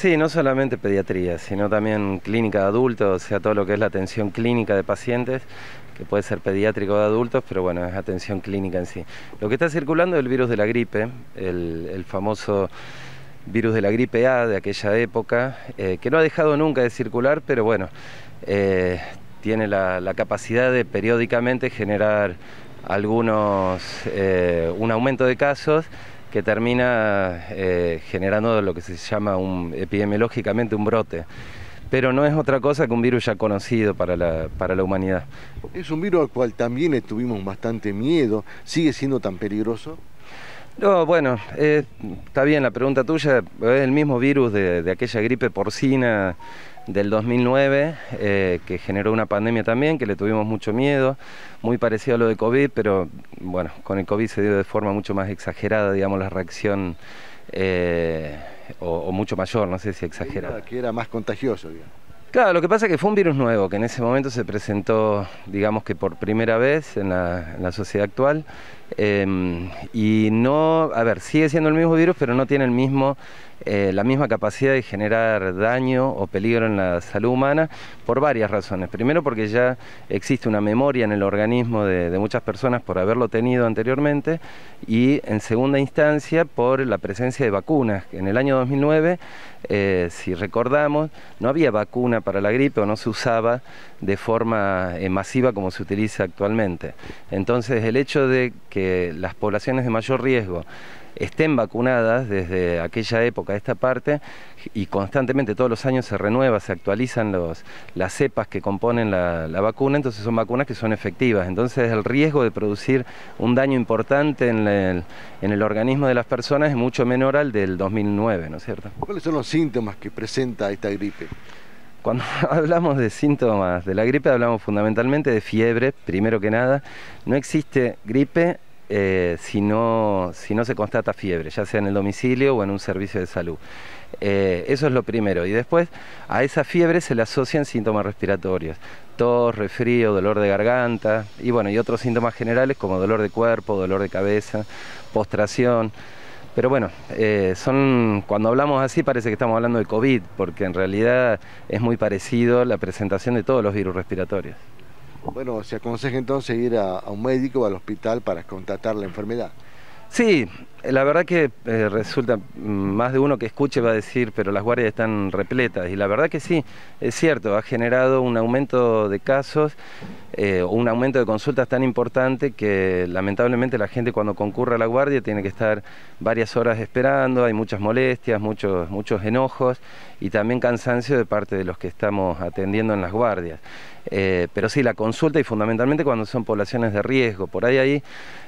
Sí, no solamente pediatría, sino también clínica de adultos, o sea, todo lo que es la atención clínica de pacientes, que puede ser pediátrico de adultos, pero bueno, es atención clínica en sí. Lo que está circulando es el virus de la gripe, el famoso virus de la gripe A de aquella época, que no ha dejado nunca de circular, pero bueno, tiene la capacidad de periódicamente generar un aumento de casos que termina generando lo que se llama epidemiológicamente un brote. Pero no es otra cosa que un virus ya conocido para la humanidad. Es un virus al cual también le tuvimos bastante miedo. ¿Sigue siendo tan peligroso? No, bueno, está bien la pregunta tuya. Es el mismo virus de aquella gripe porcina del 2009, que generó una pandemia también, que le tuvimos mucho miedo, muy parecido a lo de COVID, pero bueno, con el COVID se dio de forma mucho más exagerada, digamos, la reacción, o mucho mayor, no sé si exagerada. Que era más contagioso, digamos. Claro, lo que pasa es que fue un virus nuevo, que en ese momento se presentó, digamos que por primera vez en la sociedad actual, y no, a ver, sigue siendo el mismo virus, pero no tiene la misma capacidad de generar daño o peligro en la salud humana por varias razones. Primero, porque ya existe una memoria en el organismo de muchas personas por haberlo tenido anteriormente, y en segunda instancia por la presencia de vacunas. En el año 2009, si recordamos, no había vacuna para la gripe o no se usaba de forma masiva como se utiliza actualmente. Entonces, el hecho de que las poblaciones de mayor riesgo estén vacunadas desde aquella época a esta parte, y constantemente todos los años se renueva, se actualizan las cepas que componen la vacuna, entonces son vacunas que son efectivas. Entonces el riesgo de producir un daño importante en el organismo de las personas es mucho menor al del 2009, ¿no es cierto? ¿Cuáles son los síntomas que presenta esta gripe? Cuando hablamos de síntomas de la gripe, hablamos fundamentalmente de fiebre, primero que nada. No existe gripe si no se constata fiebre, ya sea en el domicilio o en un servicio de salud. Eso es lo primero. Y después a esa fiebre se le asocian síntomas respiratorios: tos, resfrío, dolor de garganta y bueno, y otros síntomas generales como dolor de cuerpo, dolor de cabeza, postración. Pero bueno, cuando hablamos así parece que estamos hablando de COVID, porque en realidad es muy parecido la presentación de todos los virus respiratorios. Bueno, se aconseja entonces ir a un médico o al hospital para constatar la enfermedad. Sí, la verdad que resulta, más de uno que escuche va a decir, pero las guardias están repletas, y la verdad que sí, es cierto, ha generado un aumento de casos, un aumento de consultas tan importante que lamentablemente la gente cuando concurre a la guardia tiene que estar varias horas esperando, hay muchas molestias, muchos enojos y también cansancio de parte de los que estamos atendiendo en las guardias. Pero sí, la consulta, y fundamentalmente cuando son poblaciones de riesgo. Por ahí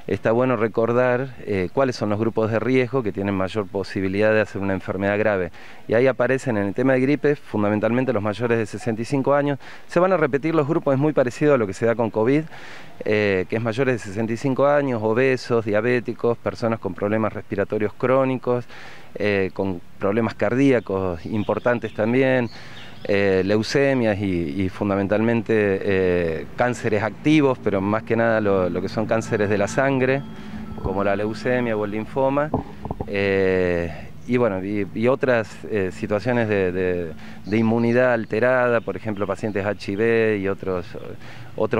está bueno recordar cuáles son los grupos de riesgo que tienen mayor posibilidad de hacer una enfermedad grave. Y ahí aparecen en el tema de gripe fundamentalmente los mayores de 65 años. Se van a repetir los grupos, es muy parecido a lo que se da con COVID, que es mayores de 65 años, obesos, diabéticos, personas con problemas respiratorios crónicos, con problemas cardíacos importantes también, leucemias y fundamentalmente cánceres activos, pero más que nada lo que son cánceres de la sangre, como la leucemia o el linfoma, y bueno, y otras situaciones de inmunidad alterada, por ejemplo pacientes HIV y otros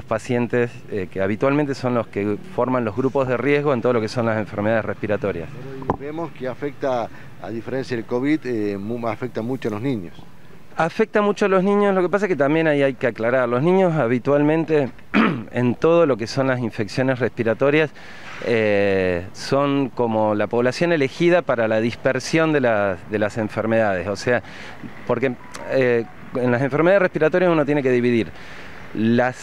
pacientes que habitualmente son los que forman los grupos de riesgo en todo lo que son las enfermedades respiratorias. Vemos que afecta, a diferencia del COVID, afecta mucho a los niños. Afecta mucho a los niños, lo que pasa es que también ahí hay que aclarar, los niños habitualmente en todo lo que son las infecciones respiratorias son como la población elegida para la dispersión de las enfermedades, o sea, porque en las enfermedades respiratorias uno tiene que dividir los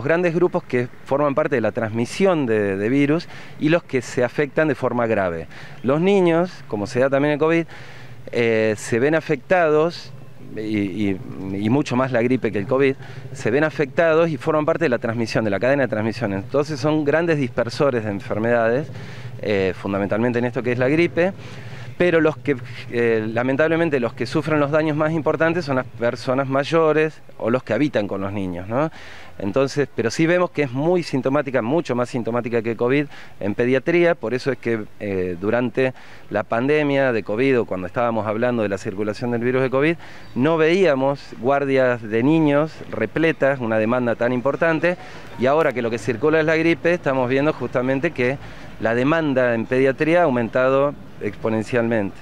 grandes grupos que forman parte de la transmisión de virus y los que se afectan de forma grave. Los niños, como se da también en COVID, se ven afectados, y mucho más la gripe que el COVID, se ven afectados y forman parte de la transmisión, de la cadena de transmisión. Entonces son grandes dispersores de enfermedades, fundamentalmente en esto que es la gripe, pero lamentablemente los que sufren los daños más importantes son las personas mayores o los que habitan con los niños, ¿no? Entonces, pero sí vemos que es muy sintomática, mucho más sintomática que COVID en pediatría. Por eso es que durante la pandemia de COVID, o cuando estábamos hablando de la circulación del virus de COVID, no veíamos guardias de niños repletas, una demanda tan importante, y ahora que lo que circula es la gripe, estamos viendo justamente que la demanda en pediatría ha aumentado exponencialmente.